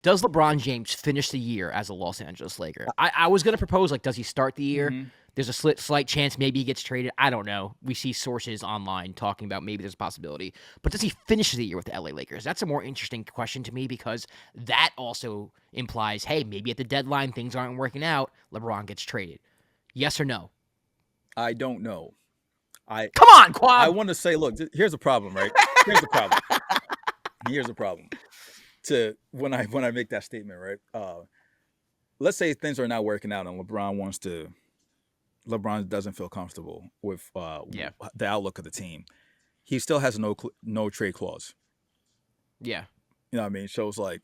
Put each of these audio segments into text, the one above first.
Does LeBron James finish the year as a Los Angeles Laker? I was going to propose, like, does he start the year? Mm-hmm. There's a slight chance maybe he gets traded. I don't know. We see sources online talking about maybe there's a possibility. But does he finish the year with the LA Lakers? That's a more interesting question to me because that also implies, hey, maybe at the deadline things aren't working out. LeBron gets traded. Yes or no? I don't know. Come on, I Kwab! want to say, look, here's the problem, right? Here's the problem. Here's the problem. To when I make that statement, right? Let's say things are not working out and LeBron doesn't feel comfortable with Yeah. the outlook of the team. He still has no trade clause. Yeah. You know what I mean? So it's like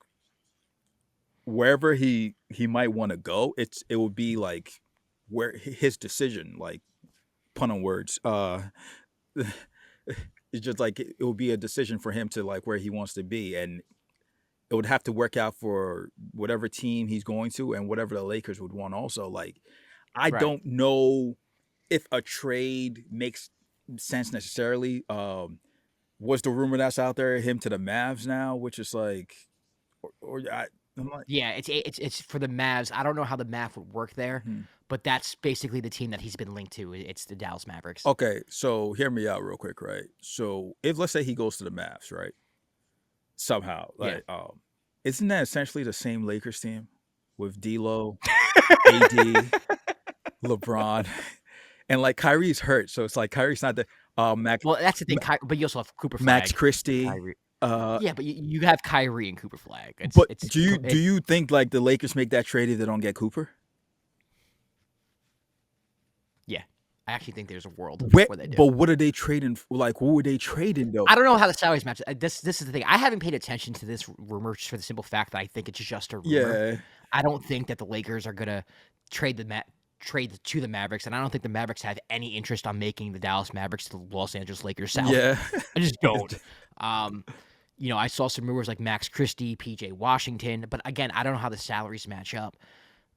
wherever he might want to go, it would be like where his decision, like pun on words. It's just like it would be a decision for him to like where he wants to be, and it would have to work out for whatever team he's going to and whatever the Lakers would want also. Like, I Right. don't know if a trade makes sense necessarily. Was the rumor that's out there him to the Mavs now, which is like, I'm like, Yeah, it's for the Mavs. I don't know how the math would work there, but that's basically the team that he's been linked to. It's the Dallas Mavericks. okay, so hear me out real quick, right? So if let's say he goes to the Mavs, right? Somehow, Yeah. like, isn't that essentially the same Lakers team with D'Lo, AD, LeBron, and like Kyrie's hurt, so it's like Kyrie's not the Max Well, that's the thing. But you also have Cooper Max Flag and Christie. Kyrie. Yeah, but you have Kyrie and Cooper Flag. But do you think like the Lakers make that trade if they don't get Cooper? Yeah, I actually think there's a world Where, where they do. but what are they trading? Like, who are they trading though? I don't know how the salaries match. This is the thing. I haven't paid attention to this rumor just for the simple fact that I think it's just a rumor. Yeah, I don't think that the Lakers are gonna trade to the Mavericks, and I don't think the Mavericks have any interest on making the Dallas Mavericks the Los Angeles Lakers South. yeah. I just don't. I saw some rumors like Max Christie, PJ Washington, but again, I don't know how the salaries match up.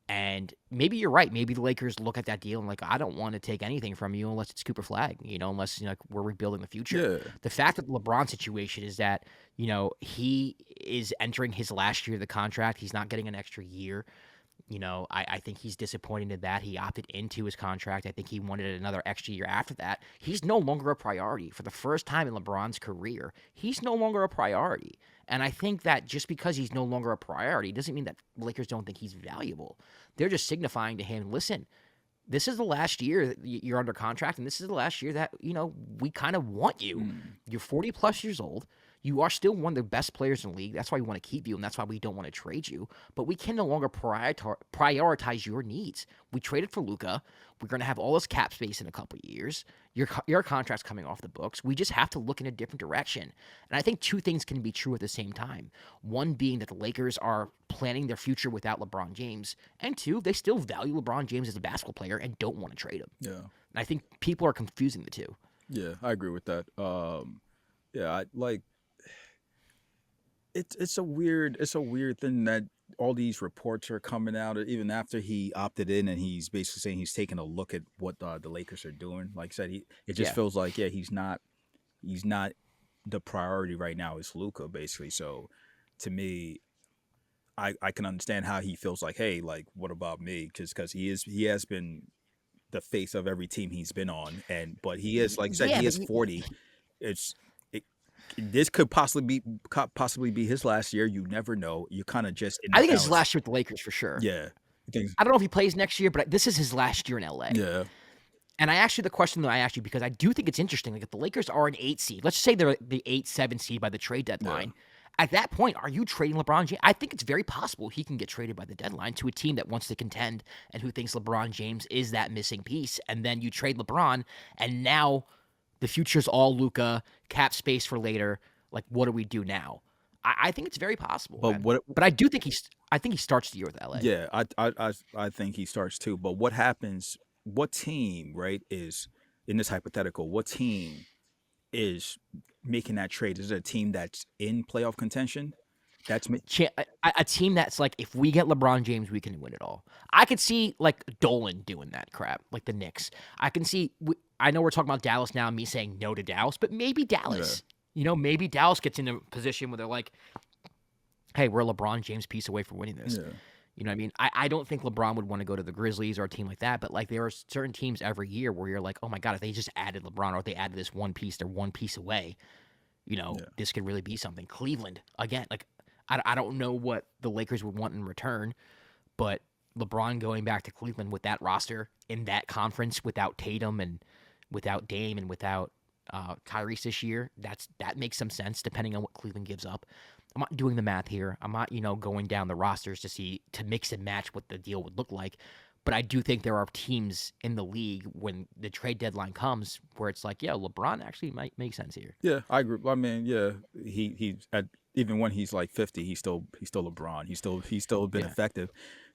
And maybe you're right. Maybe the Lakers look at that deal and like, I don't want to take anything from you unless it's Cooper Flag, unless like we're rebuilding the future. Yeah. The fact that the LeBron situation is that, he is entering his last year of the contract. He's not getting an extra year. I think he's disappointed in that. He opted into his contract. I think he wanted another extra year after that. He's no longer a priority. For the first time in LeBron's career, he's no longer a priority. And I think that just because he's no longer a priority doesn't mean that Lakers don't think he's valuable. They're just signifying to him, listen, this is the last year that you're under contract, and this is the last year that, we kind of want you. You're 40-plus years old. You are still one of the best players in the league. That's why we want to keep you, and that's why we don't want to trade you. But we can no longer prioritize your needs. We traded for Luka. We're going to have all this cap space in a couple of years. Your contract's coming off the books. We just have to look in a different direction. And I think two things can be true at the same time. One being that the Lakers are planning their future without LeBron James. And two, they still value LeBron James as a basketball player and don't want to trade him. Yeah. And I think people are confusing the two. Yeah, I agree with that. Yeah, I like it's a weird thing that all these reports are coming out even after he opted in and he's basically saying he's taking a look at what the Lakers are doing. Like I said, it just feels like he's not the priority right now. It's Luka basically. So to me, I can understand how he feels like, hey, like what about me? Because he has been the face of every team he's been on, but he is, like I said, he is 40. This could possibly be his last year. You never know. You kind of just. I think it's his last year with the Lakers for sure. Yeah. I don't know if he plays next year, but this is his last year in LA. Yeah. And I asked you the question that I asked you because I do think it's interesting. Like if the Lakers are an 8 seed, let's say they're the 8-7 seed by the trade deadline. Yeah. At that point, are you trading LeBron James? I think it's very possible he can get traded by the deadline to a team that wants to contend and who thinks LeBron James is that missing piece. And then you trade LeBron, and now the future's all Luka, cap space for later. Like, what do we do now? I think it's very possible. But I do think I think he starts the year with LA. Yeah, I think he starts too. But what happens? What team, right, is in this hypothetical? What team is making that trade? Is it a team that's in playoff contention? That's a team that's like, if we get LeBron James, we can win it all. I could see like Dolan doing that crap, like the Knicks. I can see. I know we're talking about Dallas now. Me saying no to Dallas, but maybe Dallas. Yeah. Maybe Dallas gets in a position where they're like, hey, we're a LeBron James piece away from winning this. Yeah. You know what I mean? I don't think LeBron would want to go to the Grizzlies or a team like that, but like there are certain teams every year where you're like, oh my God, if they just added LeBron or if they added this one piece, they're one piece away. Yeah. This could really be something. Cleveland, again, like I don't know what the Lakers would want in return, but LeBron going back to Cleveland with that roster in that conference without Tatum and without Dame and without Tyrese this year, that makes some sense depending on what Cleveland gives up. I'm not doing the math here. I'm not, going down the rosters to mix and match what the deal would look like. But I do think there are teams in the league when the trade deadline comes where it's like, yeah, LeBron actually might make sense here. Yeah, I agree. I mean, yeah, he even when he's like 50, he's still LeBron. He's still been effective.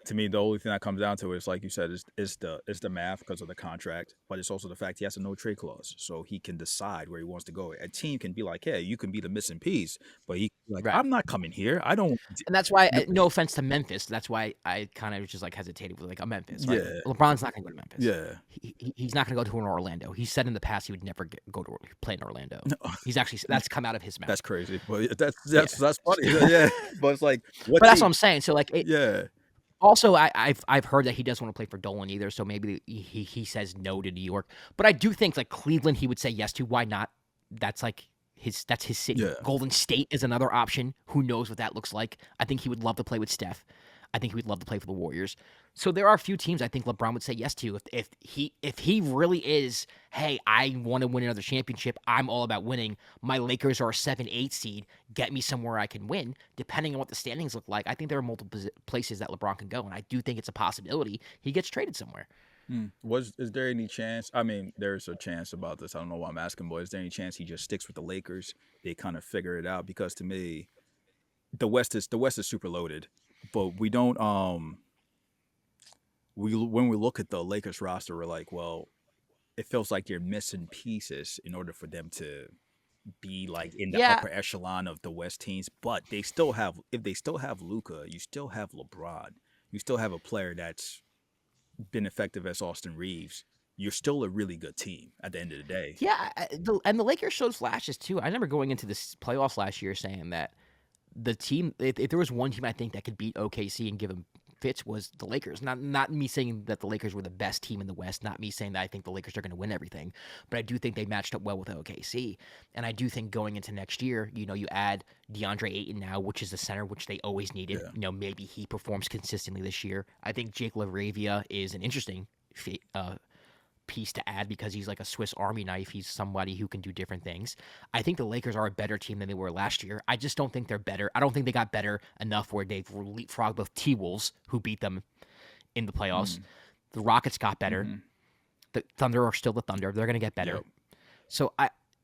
To me, the only thing that comes down to it is, like you said, is the math because of the contract, but it's also the fact he has a no trade clause, so he can decide where he wants to go. A team can be like, hey, you can be the missing piece, but he like, Right. I'm not coming here. I don't. And that's why, no offense to Memphis, that's why I kind of just like hesitated with like a Memphis. Right? Yeah. LeBron's not going to go to Memphis. Yeah. He's not going to go to an Orlando. He said in the past he would never go to play in Orlando. He's actually that's come out of his mouth. That's crazy, but that's funny. Yeah, but it's like, but that's what I'm saying. So like, yeah. Also, I've heard that he doesn't want to play for Dolan either, so maybe he says no to New York. But I do think like Cleveland, he would say yes to. Why not? That's like his city. Yeah. Golden State is another option. Who knows what that looks like? I think he would love to play with Steph. I think he would love to play for the Warriors. So there are a few teams I think LeBron would say yes to if he really is, hey, I want to win another championship. I'm all about winning. My Lakers are a 7-8 seed. Get me somewhere I can win. Depending on what the standings look like, I think there are multiple places that LeBron can go, and I do think it's a possibility he gets traded somewhere. Is there any chance? I mean, there's a chance about this. I don't know why I'm asking, but is there any chance he just sticks with the Lakers? They kind of figure it out because to me, the West is super loaded. But we don't. When we look at the Lakers roster, we're like, well, it feels like you're missing pieces in order for them to be like in the upper echelon of the West teams. But they still have, if they still have Luka, you still have LeBron, you still have a player that's been effective as Austin Reeves. You're still a really good team at the end of the day. Yeah, and the Lakers showed flashes too. I remember going into this playoffs last year saying that the team, if there was one team I think that could beat OKC and give them fits, was the Lakers. Not me saying that the Lakers were the best team in the West, not me saying that I think the Lakers are going to win everything, but I do think they matched up well with OKC. And I do think going into next year, you add DeAndre Ayton now, which is the center, which they always needed. Yeah. Maybe he performs consistently this year. I think Jake LaRavia is an interesting piece to add because he's like a Swiss Army knife. He's somebody who can do different things. I think the Lakers are a better team than they were last year. I just don't think they're better. I don't think they got better enough where they've leapfrogged both T-Wolves, who beat them in the playoffs. The Rockets got better. The Thunder are still the Thunder. They're going to get better. So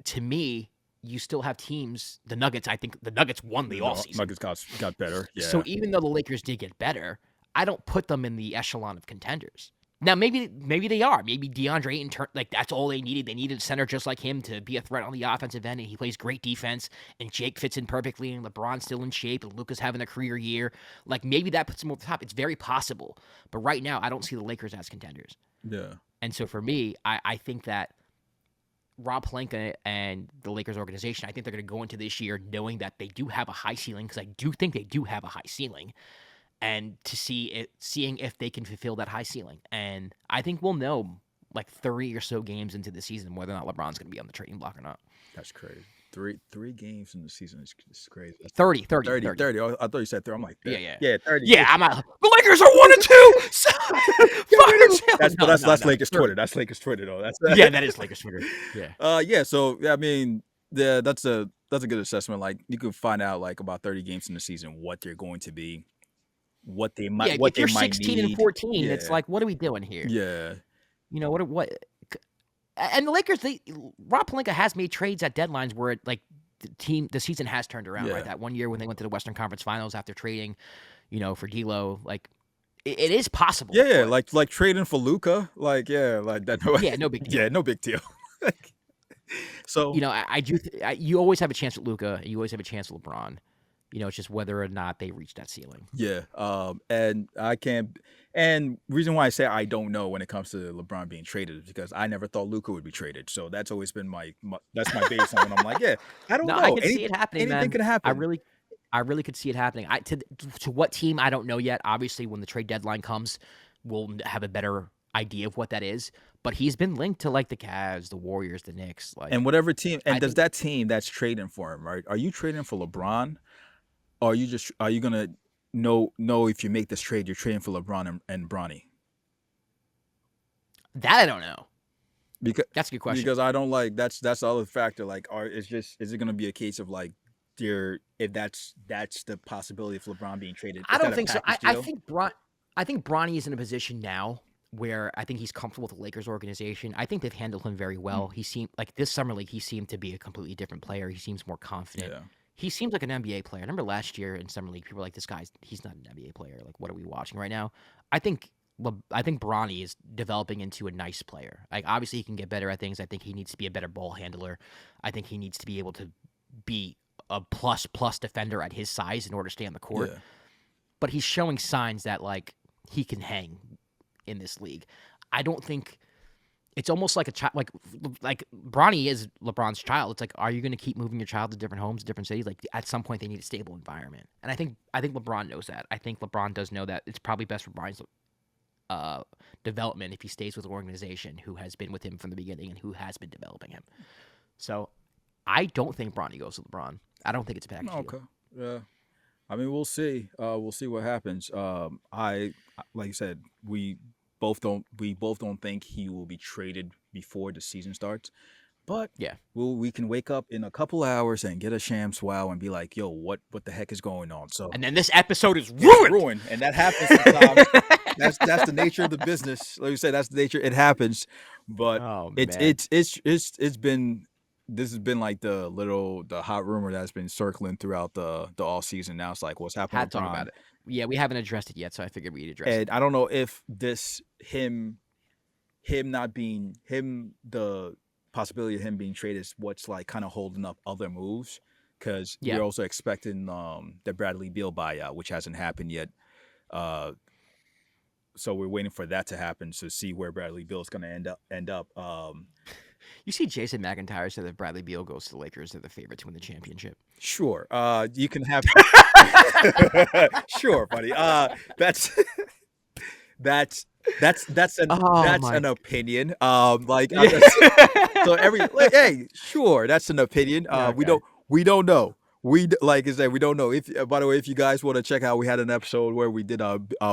to me, you still have teams. The Nuggets, I think the Nuggets won the offseason. Nuggets got better. Yeah. So even though the Lakers did get better, I don't put them in the echelon of contenders. Now, maybe they are. Maybe DeAndre Ayton, that's all they needed. They needed a center just like him to be a threat on the offensive end, and he plays great defense, and Jake fits in perfectly, and LeBron's still in shape, and Luka's having a career year. Like, maybe that puts him over the top. It's very possible. But right now, I don't see the Lakers as contenders. Yeah. And so for me, I think that Rob Pelinka and the Lakers organization, I think they're going to go into this year knowing that they do have a high ceiling, because I do think they do have a high ceiling, and to seeing if they can fulfill that high ceiling. And I think we'll know like 30 or so games into the season whether or not LeBron's going to be on the trading block or not. That's crazy. Three games in the season is crazy. That's 30. Oh, I thought you said 30. I'm like, yeah, 30. Yeah, I'm out. The Lakers are 1-2. That's Lakers Twitter. That's Lakers Twitter, though. That is Lakers Twitter. Yeah. So I mean, that's a good assessment. Like, you can find out like about 30 games in the season what they're going to be. What they might, if you're 16 need. and 14, it's like, what are we doing here? Yeah, what? And the Lakers, Rob Pelinka has made trades at deadlines where the season has turned around. Right, that one year when they went to the Western Conference Finals after trading, for D'Lo, like it is possible. Yeah, like trading for Luka, like that. No big deal. Yeah, no big deal. So I do. You always have a chance with Luka, and you always have a chance with LeBron. It's just whether or not they reach that ceiling. Yeah. And I can't. And reason why I say I don't know when it comes to LeBron being traded is because I never thought Luka would be traded. So that's always been my that's my baseline. When I'm like, I don't know. I can see it happening. Anything could happen. I really could see it happening. To what team I don't know yet. Obviously, when the trade deadline comes, we'll have a better idea of what that is. But he's been linked to like the Cavs, the Warriors, the Knicks. And Like whatever team, I and does think that team that's trading for him, right? Are you trading for LeBron? Or are you gonna know if you make this trade, you're trading for LeBron and Bronny? that I don't know. Because That's a good question. I don't like that's the other factor. Like, is it gonna be a case of like, if that's the possibility of LeBron being traded? I Is don't that a think so. package deal? I think Bronny is in a position now where I think he's comfortable with the Lakers organization. I think they've handled him very well. Mm, He seemed like this summer league, he seemed to be a completely different player. He seems more confident. yeah, He seems like an NBA player. I remember last year in summer league, people were like, he's not an NBA player. Like, what are we watching right now? I think I think Bronny is developing into a nice player. Like, obviously, he can get better at things. I think he needs to be a better ball handler. I think he needs to be able to be a plus defender at his size in order to stay on the court. yeah. But he's showing signs that like he can hang in this league. I don't think it's almost like a child, like Bronny is LeBron's child. It's like, are you going to keep moving your child to different homes, different cities? Like at some point, they need a stable environment, and I think LeBron knows that. I think LeBron does know that it's probably best for Bronny's development if he stays with an organization who has been with him from the beginning and who has been developing him. So I don't think Bronny goes to LeBron. I don't think it's a package deal. Okay, yeah. I mean, we'll see. We'll see what happens. I like you said, we both don't think he will be traded before the season starts. But Yeah, we can wake up in a couple hours and get a shams wow and be like, yo, what the heck is going on? So and then this episode is it's ruined. ruined, and that happens sometimes. That's the nature of the business. Like you said, that's the nature. It happens, but Oh it's man, it's it's been this has been like the hot rumor that's been circling throughout the all season. Now it's like what's happening had with to talk Bron, about it. Yeah, we haven't addressed it yet, so I figured we'd address it. and I don't know if this him not being him the possibility of him being traded is what's like kind of holding up other moves because Yeah, we're also expecting the Bradley Beal buyout, which hasn't happened yet. Uh, so we're waiting for that to happen to see where Bradley Beal is going to end up. you see, Jason McIntyre said that Bradley Beal goes to the Lakers, they're the favorite to win the championship. Sure. You can have sure, buddy. That's Oh that's my, an opinion. Like I'm yeah. just so hey, sure, that's an opinion. Okay. We don't know. Like I said, we don't know. If by the way, if you guys want to check out, we had an episode where we did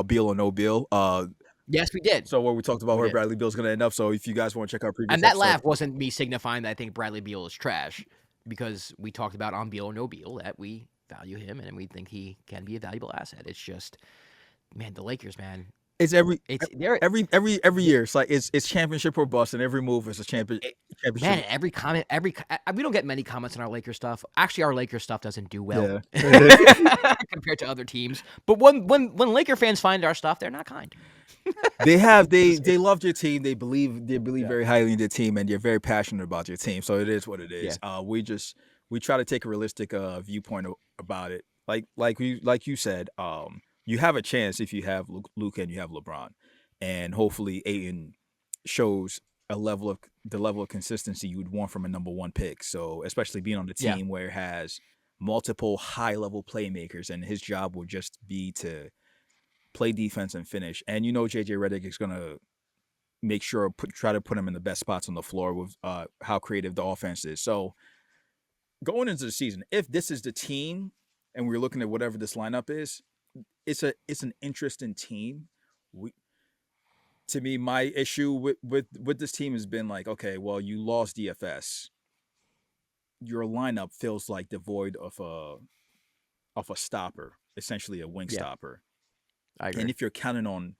Beal or no Beal. Yes, we did. So where we talked about We where did. Bradley Beal's going to end up. So if you guys want to check out previous And that episodes, laugh wasn't me signifying that I think Bradley Beal is trash, because we talked about on Beal or no Beal that we value him and we think he can be a valuable asset. It's just, man, the Lakers, man. it's It's they're every year. It's like it's championship or bust, and every move is a championship. man, every comment, we don't get many comments on our Lakers stuff. Actually, our Lakers stuff doesn't do well Yeah. compared to other teams. But when Laker fans find our stuff, they're not kind. They loved your team. They believe Yeah. very highly in their team, and you're very passionate about your team. So it is what it Yeah. is. We try to take a realistic viewpoint about it. Like you said, you have a chance if you have Luka and you have LeBron, and hopefully Ayton shows the level of consistency you would want from a number one pick. So especially being on the Yeah. team where it has multiple high level playmakers, and his job will just be to play defense and finish. And JJ Redick is gonna make sure try to put him in the best spots on the floor with how creative the offense is. So going into the season, if this is the team and we're looking at whatever this lineup is, it's an interesting team. We To me, my issue with this team has been like, okay, well, you lost DFS. Your lineup feels like devoid of a stopper, essentially a wing Yeah. stopper. I And agree. if you're counting on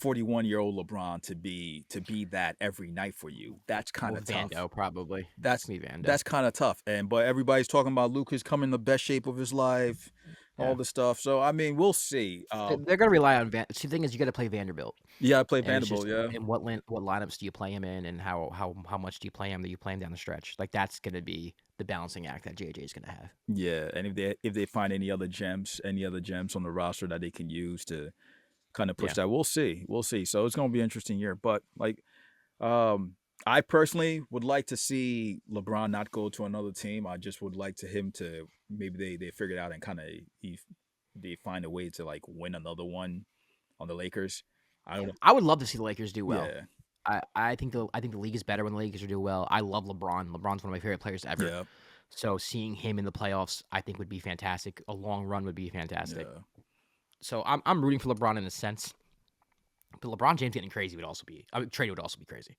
41-year-old LeBron to be that every night for you, that's kind Well, of tough. Vando probably. It's That's me, Vando. that's kind of tough. But everybody's talking about Luka's coming in the best shape of his life, all Yeah. the stuff. So I mean, we'll see. They're gonna rely on Van. See, the thing is, you got to play Vanderbilt, Yeah, I play and it's just Vanderbilt. Yeah, in what lineups do you play him in, and how much do you play him? Do you play him down the stretch? Like that's gonna be the balancing act that JJ is gonna have. yeah. And if they find any other gems on the roster that they can use to kind of push Yeah. that, we'll see. We'll see. So it's gonna be an interesting year. But like, um, I personally would like to see LeBron not go to another team. I just would like to him to maybe they figure it out and kind of they find a way to like win another one on the Lakers. I don't. I would love to see the Lakers do well. Yeah, I think the league is better when the Lakers are doing well. I love LeBron. LeBron's one of my favorite players ever. yeah, So seeing him in the playoffs, I think would be fantastic. A long run would be fantastic. yeah. So I'm rooting for LeBron in a sense, but LeBron James getting crazy would also be. I mean, trade would also be crazy.